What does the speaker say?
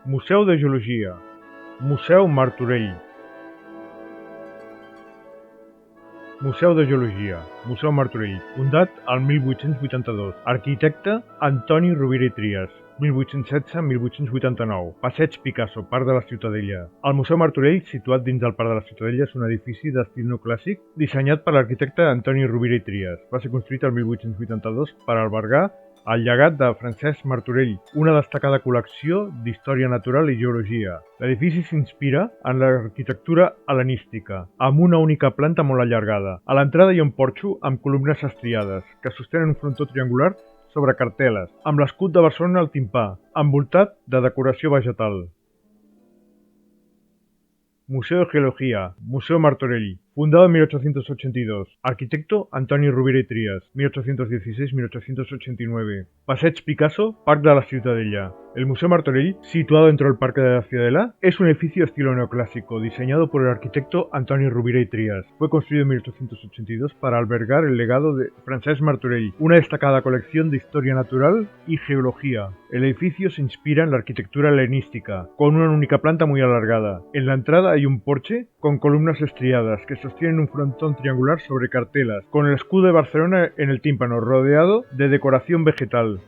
Museu de Geologia. Museu Martorell. Museu de Geologia. Museu Martorell. Fundat el 1882. Arquitecte Antoni Rovira i Trias. 1816-1889. Passeig Picasso, Parc de la Ciutadella. El Museu Martorell, situat dins del Parc de la Ciutadella, és un edifici d'estil neoclàssic dissenyat per l'arquitecte Antoni Rovira i Trias. Va ser construït el 1882 per albergar el llegat de Francesc Martorell, una destacada col·lecció d'història natural i geologia. L'edifici s'inspira en l'arquitectura hel·lenística, amb una única planta molt allargada. A l'entrada hi ha un porxo amb columnes estriades, que sostenen un frontó triangular sobre cartel·les, amb l'escut de Barcelona al timpà, envoltat de decoració vegetal. Museo de Geología. Museo Martorell. Fundado en 1882. Arquitecto Antoni Rovira i Trias. 1816-1889. Passeig Picasso, Parc de la Ciutadella. El Museo Martorell, situado dentro del Parque de la Ciudadela, es un edificio de estilo neoclásico, diseñado por el arquitecto Antoni Rovira i Trias. Fue construido en 1882 para albergar el legado de Francesc Martorell, una destacada colección de historia natural y geología. El edificio se inspira en la arquitectura helenística, con una única planta muy alargada. En la entrada hay un porche con columnas estriadas que sostienen un frontón triangular sobre cartelas, con el escudo de Barcelona en el tímpano, rodeado de decoración vegetal.